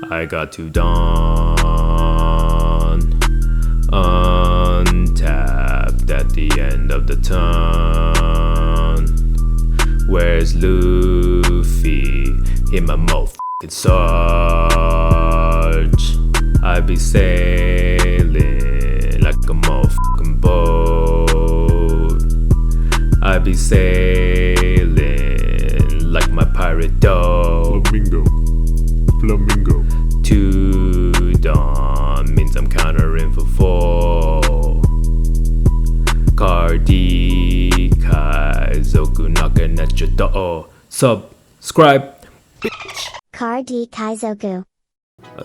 I got to Dawn untapped at the end of the turn. Where's Luffy in my motherfucking surge? I be sailing like a motherfucking boat. I be sailing like my pirate dog. Flamingo. 2 Dawn means I'm countering for 4. Cardi Kaizoku knocking at your door. Subscribe. Cardi Kaizoku.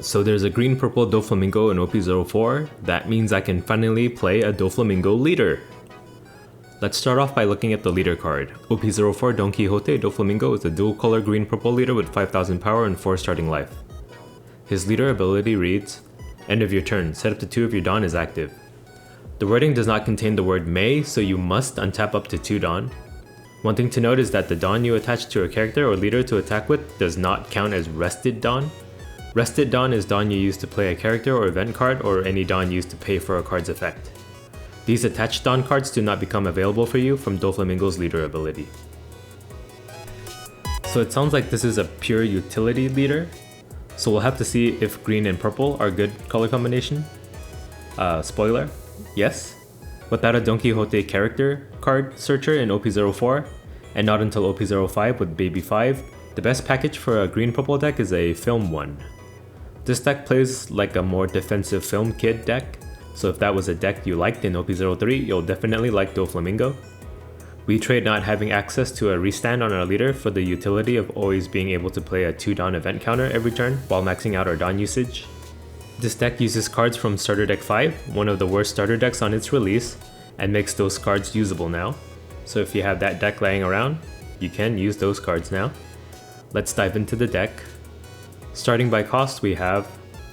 So there's a green purple Doflamingo in OP04. That means I can finally play a Doflamingo leader. Let's start off by looking at the leader card. OP04 Donquixote Doflamingo is a dual color green purple leader with 5000 power and 4 starting life. His leader ability reads, end of your turn, set up to 2 if your Dawn is active. The wording does not contain the word may, so you must untap up to 2 Dawn. One thing to note is that the Dawn you attach to a character or leader to attack with does not count as rested Dawn. Rested Dawn is Dawn you use to play a character or event card, or any Dawn used to pay for a card's effect. These attached Dawn cards do not become available for you from Doflamingo's leader ability. So it sounds like this is a pure utility leader, so we'll have to see if green and purple are good color combination. Spoiler, yes. Without a Donquixote character card searcher in OP04, and not until OP05 with Baby 5, the best package for a green purple deck is a film one. This deck plays like a more defensive film kid deck, so if that was a deck you liked in OP03, you'll definitely like Doflamingo. We trade not having access to a restand on our leader for the utility of always being able to play a 2 Dawn event counter every turn while maxing out our Dawn usage. This deck uses cards from Starter Deck 5, one of the worst starter decks on its release, and makes those cards usable now. So if you have that deck laying around, you can use those cards now. Let's dive into the deck. Starting by cost, we have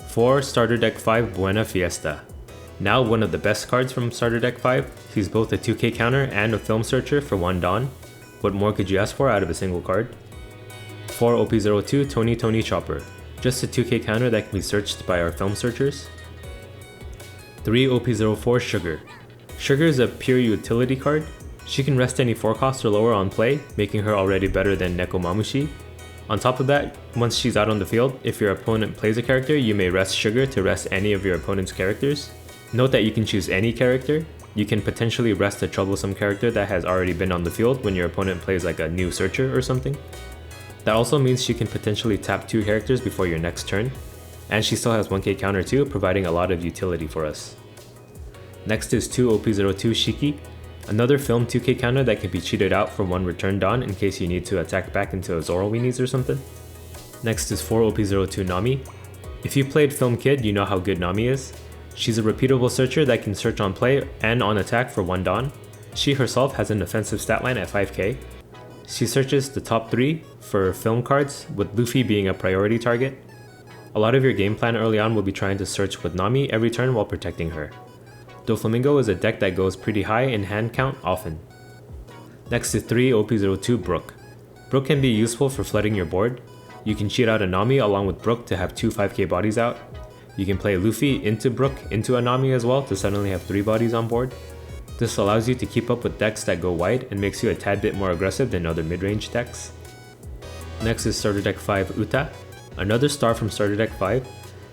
4 Starter Deck 5 Buena Fiesta. Now one of the best cards from Starter Deck 5, he's both a 2k counter and a film searcher for 1 Dawn. What more could you ask for out of a single card? 4 OP02 Tony Chopper, just a 2k counter that can be searched by our film searchers. 3 OP04 Sugar. Sugar is a pure utility card. She can rest any 4 cost or lower on play, making her already better than Nekomamushi. On top of that, once she's out on the field, if your opponent plays a character, you may rest Sugar to rest any of your opponent's characters. Note that you can choose any character. You can potentially rest a troublesome character that has already been on the field when your opponent plays like a new searcher or something. That also means she can potentially tap 2 characters before your next turn, and she still has 1k counter too, providing a lot of utility for us. Next is 2 OP02 Shiki, another film 2k counter that can be cheated out for 1 return Dawn in case you need to attack back into a Zoro weenies or something. Next is 4 OP02 Nami. If you played Film Kid, you know how good Nami is. She's a repeatable searcher that can search on play and on attack for 1 Dawn. She herself has an offensive stat line at 5k. She searches the top 3 for film cards, with Luffy being a priority target. A lot of your game plan early on will be trying to search with Nami every turn while protecting her. Doflamingo is a deck that goes pretty high in hand count often. Next is 3 OP02 Brook. Brook can be useful for flooding your board. You can cheat out a Nami along with Brook to have 2 5k bodies out. You can play Luffy into Brook into a Nami as well to suddenly have 3 bodies on board. This allows you to keep up with decks that go wide and makes you a tad bit more aggressive than other mid-range decks. Next is Starter Deck 5 Uta, another star from Starter Deck 5.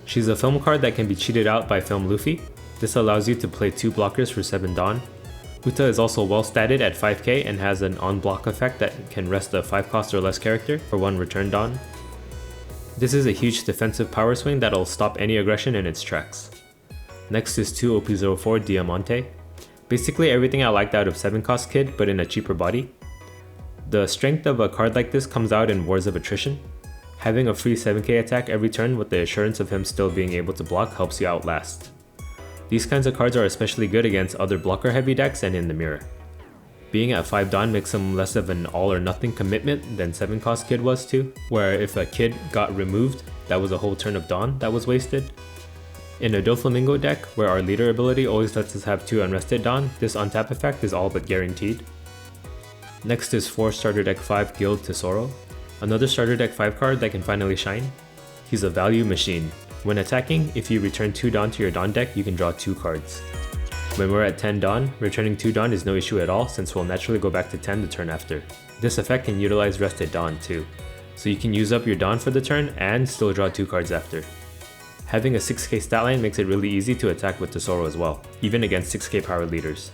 She's a film card that can be cheated out by Film Luffy. This allows you to play 2 blockers for 7 Dawn. Uta is also well statted at 5k and has an on-block effect that can rest a 5 cost or less character for 1 return Dawn. This is a huge defensive power swing that'll stop any aggression in its tracks. Next is 2 OP04 Diamante. Basically everything I liked out of 7 cost Kid, but in a cheaper body. The strength of a card like this comes out in Wars of Attrition. Having a free 7k attack every turn with the assurance of him still being able to block helps you outlast. These kinds of cards are especially good against other blocker heavy decks and in the mirror. Being at 5 Dawn makes him less of an all or nothing commitment than 7 cost Kid was too, where if a Kid got removed, that was a whole turn of Dawn that was wasted. In a Doflamingo deck, where our leader ability always lets us have 2 unrested Dawn, this untap effect is all but guaranteed. Next is 4 Starter Deck 5 Guild Tesoro, another Starter Deck 5 card that can finally shine. He's a value machine. When attacking, if you return 2 Dawn to your Dawn deck, you can draw 2 cards. When we're at 10 Dawn, returning 2 Dawn is no issue at all since we'll naturally go back to 10 the turn after. This effect can utilize rested Dawn too, so you can use up your Dawn for the turn and still draw 2 cards after. Having a 6k stat line makes it really easy to attack with Tesoro as well, even against 6k power leaders.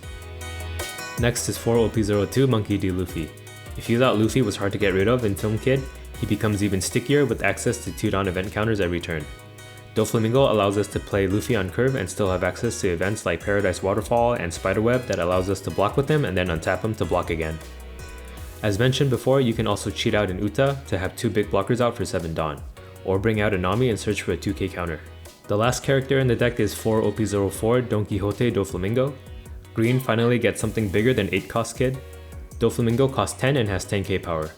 Next is 4 OP02 Monkey D. Luffy. If you thought Luffy was hard to get rid of in Film Kid, he becomes even stickier with access to 2 Dawn event counters every turn. Doflamingo allows us to play Luffy on curve and still have access to events like Paradise Waterfall and Spiderweb that allows us to block with him and then untap him to block again. As mentioned before, you can also cheat out in Uta to have 2 big blockers out for 7 Dawn, or bring out a Nami and search for a 2k counter. The last character in the deck is 4 OP04 Donquixote Doflamingo. Green finally gets something bigger than 8 cost Kid. Doflamingo costs 10 and has 10k power.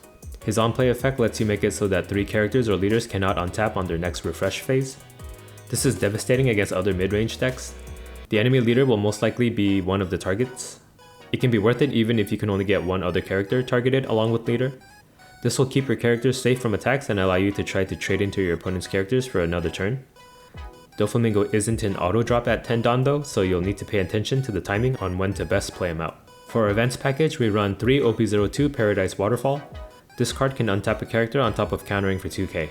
His on-play effect lets you make it so that 3 characters or leaders cannot untap on their next refresh phase. This is devastating against other mid-range decks. The enemy leader will most likely be one of the targets. It can be worth it even if you can only get one other character targeted along with leader. This will keep your characters safe from attacks and allow you to try to trade into your opponent's characters for another turn. Doflamingo isn't an auto drop at 10 Dawn though, so you'll need to pay attention to the timing on when to best play him out. For our events package, we run 3 OP02 Paradise Waterfall. This card can untap a character on top of countering for 2k.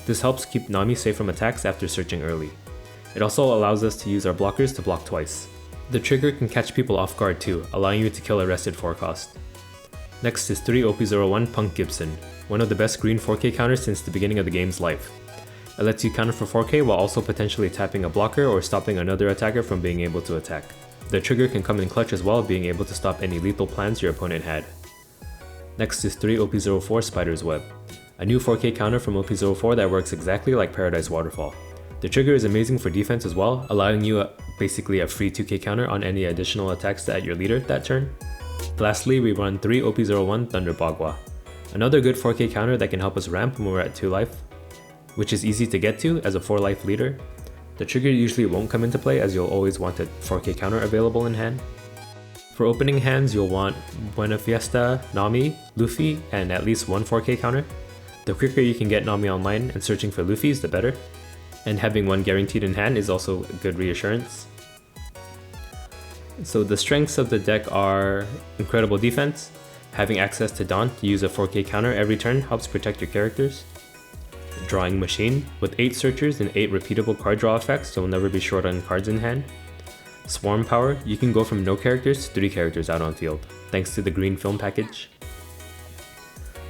This helps keep Nami safe from attacks after searching early. It also allows us to use our blockers to block twice. The trigger can catch people off guard too, allowing you to kill a rested 4 cost. Next is 3 OP01 Punk Gibson, one of the best green 4k counters since the beginning of the game's life. It lets you counter for 4k while also potentially tapping a blocker or stopping another attacker from being able to attack. The trigger can come in clutch as well, being able to stop any lethal plans your opponent had. Next is 3 OP04 Spider's Web, a new 4k counter from OP04 that works exactly like Paradise Waterfall. The trigger is amazing for defense as well, allowing you basically a free 2k counter on any additional attacks at your leader that turn. Lastly, we run 3 OP01 Thunder Bagua, another good 4k counter that can help us ramp when we're at 2 life, which is easy to get to as a 4 life leader. The trigger usually won't come into play as you'll always want a 4k counter available in hand. For opening hands, you'll want Buena Fiesta, Nami, Luffy, and at least one 4k counter. The quicker you can get Nami online and searching for Luffy's, the better. And having one guaranteed in hand is also a good reassurance. So the strengths of the deck are incredible defense. Having access to Dawn to use a 4k counter every turn helps protect your characters. Drawing machine, with 8 searchers and 8 repeatable card draw effects, so you'll never be short on cards in hand. Swarm power, you can go from no characters to 3 characters out on field, thanks to the green film package.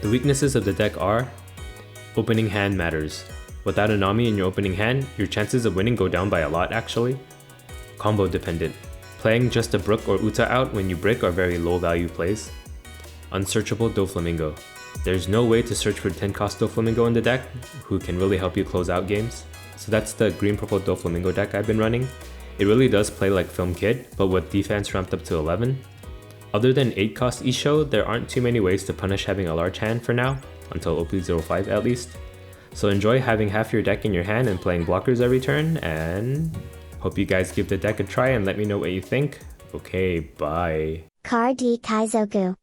The weaknesses of the deck are: opening hand matters. Without a Nami in your opening hand, your chances of winning go down by a lot actually. Combo dependent. Playing just a Brook or Uta out when you brick are very low value plays. Unsearchable Doflamingo. There's no way to search for 10 cost Doflamingo in the deck, who can really help you close out games. So that's the green purple Doflamingo deck I've been running. It really does play like Film Kid, but with defense ramped up to 11. Other than 8 cost Isho, there aren't too many ways to punish having a large hand for now, until OP05 at least. So enjoy having half your deck in your hand and playing blockers every turn, and hope you guys give the deck a try and let me know what you think. Okay, bye. Car D Kaizoku.